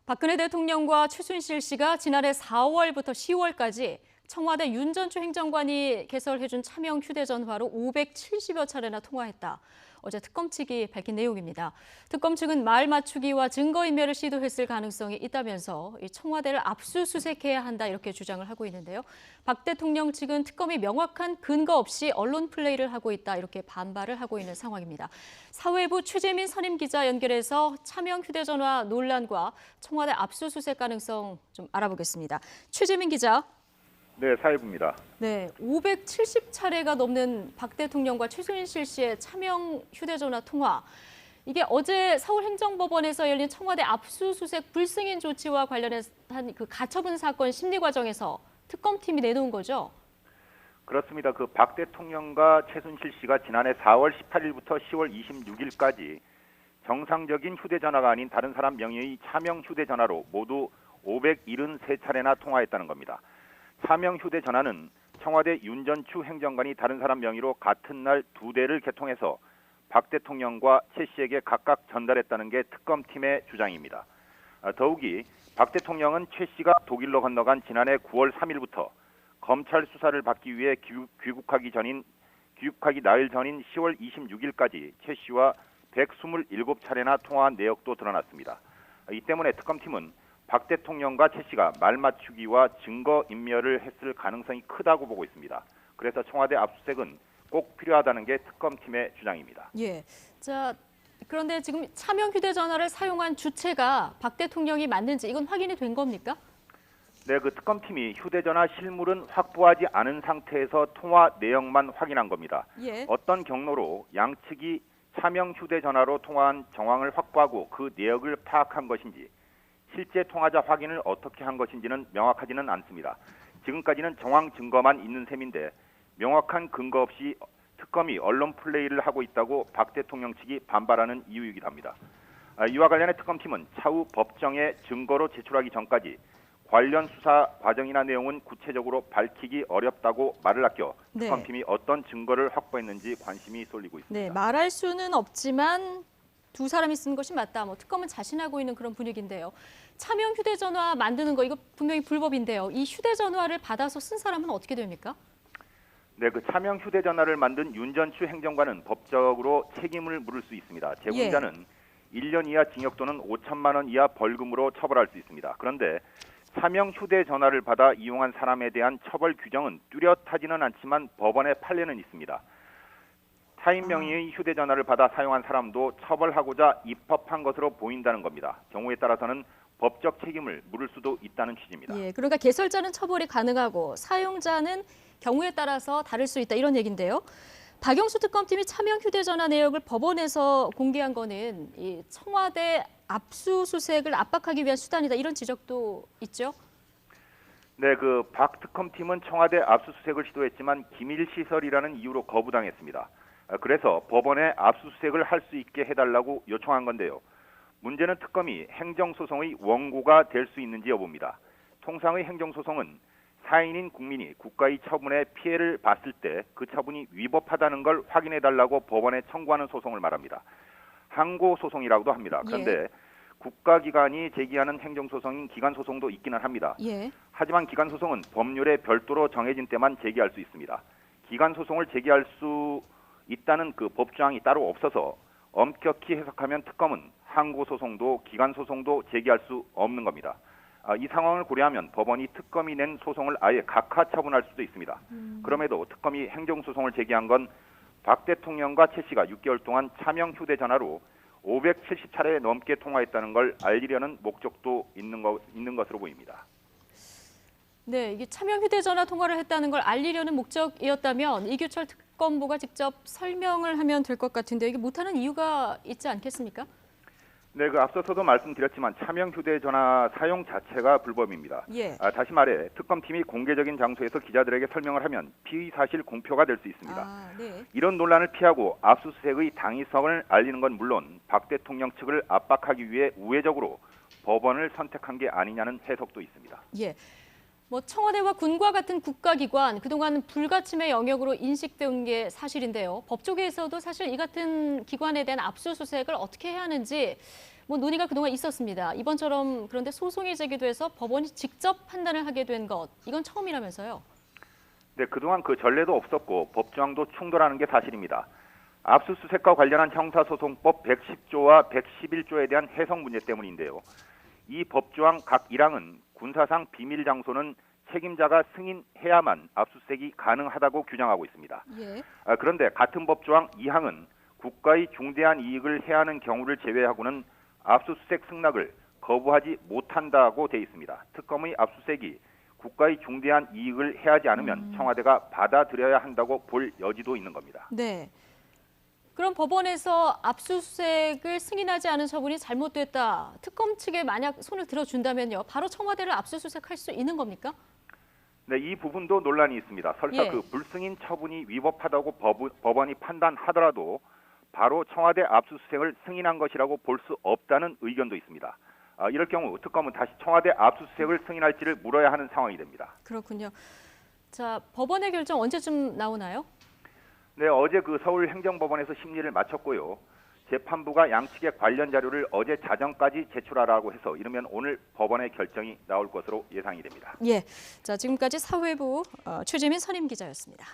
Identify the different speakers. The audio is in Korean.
Speaker 1: 박근혜 대통령과 최순실 씨가 지난해 4월부터 10월까지 청와대 윤전추 행정관이 개설해준 차명 휴대전화로 570여 차례나 통화했다. 어제 특검 측이 밝힌 내용입니다. 특검 측은 말 맞추기와 증거인멸을 시도했을 가능성이 있다면서 청와대를 압수수색해야 한다 이렇게 주장을 하고 있는데요. 박 대통령 측은 특검이 명확한 근거 없이 언론 플레이를 하고 있다 이렇게 반발을 하고 있는 상황입니다. 사회부 최재민 선임 기자 연결해서 차명 휴대전화 논란과 청와대 압수수색 가능성 좀 알아보겠습니다. 최재민 기자.
Speaker 2: 네, 사회부입니다.
Speaker 1: 네, 570차례가 넘는 박 대통령과 최순실 씨의 차명 휴대전화 통화. 이게 어제 서울행정법원에서 열린 청와대 압수수색 불승인 조치와 관련한 그 가처분 사건 심리 과정에서 특검팀이 내놓은 거죠?
Speaker 2: 그렇습니다. 그 박 대통령과 최순실 씨가 지난해 4월 18일부터 10월 26일까지 정상적인 휴대전화가 아닌 다른 사람 명의의 차명 휴대전화로 모두 573차례나 통화했다는 겁니다. 차명 휴대전화는 청와대 윤전추 행정관이 다른 사람 명의로 같은 날 2대를 개통해서 박 대통령과 최 씨에게 각각 전달했다는 게 특검팀의 주장입니다. 더욱이 박 대통령은 최 씨가 독일로 건너간 지난해 9월 3일부터 검찰 수사를 받기 위해 귀국하기 나흘 전인 10월 26일까지 최 씨와 127차례나 통화한 내역도 드러났습니다. 이 때문에 특검팀은 박 대통령과 최 씨가 말 맞추기와 증거 인멸을 했을 가능성이 크다고 보고 있습니다. 그래서 청와대 압수수색은 꼭 필요하다는 게 특검팀의 주장입니다.
Speaker 1: 예. 자, 그런데 지금 차명 휴대전화를 사용한 주체가 박 대통령이 맞는지 이건 확인이 된 겁니까?
Speaker 2: 네, 그 특검팀이 휴대전화 실물은 확보하지 않은 상태에서 통화 내역만 확인한 겁니다.
Speaker 1: 예.
Speaker 2: 어떤 경로로 양측이 차명 휴대전화로 통화한 정황을 확보하고 그 내역을 파악한 것인지 실제 통화자 확인을 어떻게 한 것인지는 명확하지는 않습니다. 지금까지는 정황 증거만 있는 셈인데 명확한 근거 없이 특검이 언론 플레이를 하고 있다고 박 대통령 측이 반발하는 이유이기도 합니다. 이와 관련해 특검팀은 차후 법정에 증거로 제출하기 전까지 관련 수사 과정이나 내용은 구체적으로 밝히기 어렵다고 말을 아껴 특검팀이 어떤 증거를 확보했는지 관심이 쏠리고 있습니다.
Speaker 1: 네, 말할 수는 없지만 두 사람이 쓴 것이 맞다. 특검은 자신하고 있는 그런 분위기인데요. 차명 휴대전화 만드는 거 이거 분명히 불법인데요. 이 휴대전화를 받아서 쓴 사람은 어떻게 됩니까?
Speaker 2: 네, 그 차명 휴대전화를 만든 윤전추 행정관은 법적으로 책임을 물을 수 있습니다. 제공자는 1년 이하 징역 또는 5천만 원 이하 벌금으로 처벌할 수 있습니다. 그런데 차명 휴대전화를 받아 이용한 사람에 대한 처벌 규정은 뚜렷하지는 않지만 법원의 판례는 있습니다. 타인 명의의 휴대전화를 받아 사용한 사람도 처벌하고자 입법한 것으로 보인다는 겁니다. 경우에 따라서는 법적 책임을 물을 수도 있다는 취지입니다.
Speaker 1: 예, 그러니까 개설자는 처벌이 가능하고 사용자는 경우에 따라서 다를 수 있다 이런 얘기인데요. 박영수 특검팀이 차명 휴대전화 내역을 법원에서 공개한 거는 이 청와대 압수수색을 압박하기 위한 수단이다 이런 지적도 있죠.
Speaker 2: 네, 그 박 특검팀은 청와대 압수수색을 시도했지만 기밀시설이라는 이유로 거부당했습니다. 그래서 법원에 압수수색을 할 수 있게 해달라고 요청한 건데요. 문제는 특검이 행정소송의 원고가 될 수 있는지 여부입니다. 통상의 행정소송은 사인인 국민이 국가의 처분에 피해를 봤을 때 그 처분이 위법하다는 걸 확인해달라고 법원에 청구하는 소송을 말합니다. 항고소송이라고도 합니다. 그런데 국가기관이 제기하는 행정소송인 기관소송도 있기는 합니다. 하지만 기관소송은 법률에 별도로 정해진 때만 제기할 수 있습니다. 기관소송을 제기할 수 있다는 그 법조항이 따로 없어서 엄격히 해석하면 특검은 항고소송도 기관소송도 제기할 수 없는 겁니다. 이 상황을 고려하면 법원이 특검이 낸 소송을 아예 각하 처분할 수도 있습니다. 그럼에도 특검이 행정소송을 제기한 건 박 대통령과 최 씨가 6개월 동안 차명 휴대전화로 570차례 넘게 통화했다는 걸 알리려는 목적도 있는 것으로 보입니다.
Speaker 1: 네, 이게 차명 휴대전화 통화를 했다는 걸 알리려는 목적이었다면 이규철 특검보가 직접 설명을 하면 될 것 같은데 이게 못하는 이유가 있지 않겠습니까?
Speaker 2: 네, 그 앞서서도 말씀드렸지만 차명 휴대전화 사용 자체가 불법입니다. 다시 말해 특검팀이 공개적인 장소에서 기자들에게 설명을 하면 피의 사실 공표가 될 수 있습니다. 이런 논란을 피하고 압수수색의 당위성을 알리는 건 물론 박 대통령 측을 압박하기 위해 우회적으로 법원을 선택한 게 아니냐는 해석도 있습니다.
Speaker 1: 청와대와 군과 같은 국가기관 그동안 불가침의 영역으로 인식된 게 사실인데요. 법조계에서도 사실 이 같은 기관에 대한 압수수색을 어떻게 해야 하는지 뭐 논의가 그동안 있었습니다. 이번처럼 그런데 소송이 제기돼서 법원이 직접 판단을 하게 된 것, 이건 처음이라면서요.
Speaker 2: 네, 그동안 그 전례도 없었고 법조항도 충돌하는 게 사실입니다. 압수수색과 관련한 형사소송법 110조와 111조에 대한 해석 문제 때문인데요. 이 법조항 각 1항은 군사상 비밀 장소는 책임자가 승인해야만 압수수색이 가능하다고 규정하고 있습니다.
Speaker 1: 예.
Speaker 2: 그런데 같은 법조항 2항은 국가의 중대한 이익을 해하는 경우를 제외하고는 압수수색 승낙을 거부하지 못한다고 돼 있습니다. 특검의 압수수색이 국가의 중대한 이익을 해하지 않으면 청와대가 받아들여야 한다고 볼 여지도 있는 겁니다.
Speaker 1: 네. 그럼 법원에서 압수수색을 승인하지 않은 처분이 잘못됐다. 특검 측에 만약 손을 들어준다면요. 바로 청와대를 압수수색할 수 있는 겁니까?
Speaker 2: 네, 이 부분도 논란이 있습니다. 설사
Speaker 1: 예.
Speaker 2: 그 불승인 처분이 위법하다고 법원이 판단하더라도 바로 청와대 압수수색을 승인한 것이라고 볼 수 없다는 의견도 있습니다. 이럴 경우 특검은 다시 청와대 압수수색을 승인할지를 물어야 하는 상황이 됩니다.
Speaker 1: 그렇군요. 자, 법원의 결정 언제쯤 나오나요?
Speaker 2: 네, 어제 그 서울행정법원에서 심리를 마쳤고요. 재판부가 양측의 관련 자료를 어제 자정까지 제출하라고 해서 이르면 오늘 법원의 결정이 나올 것으로 예상이 됩니다.
Speaker 1: 예. 자, 지금까지 사회부 최재민 선임 기자였습니다.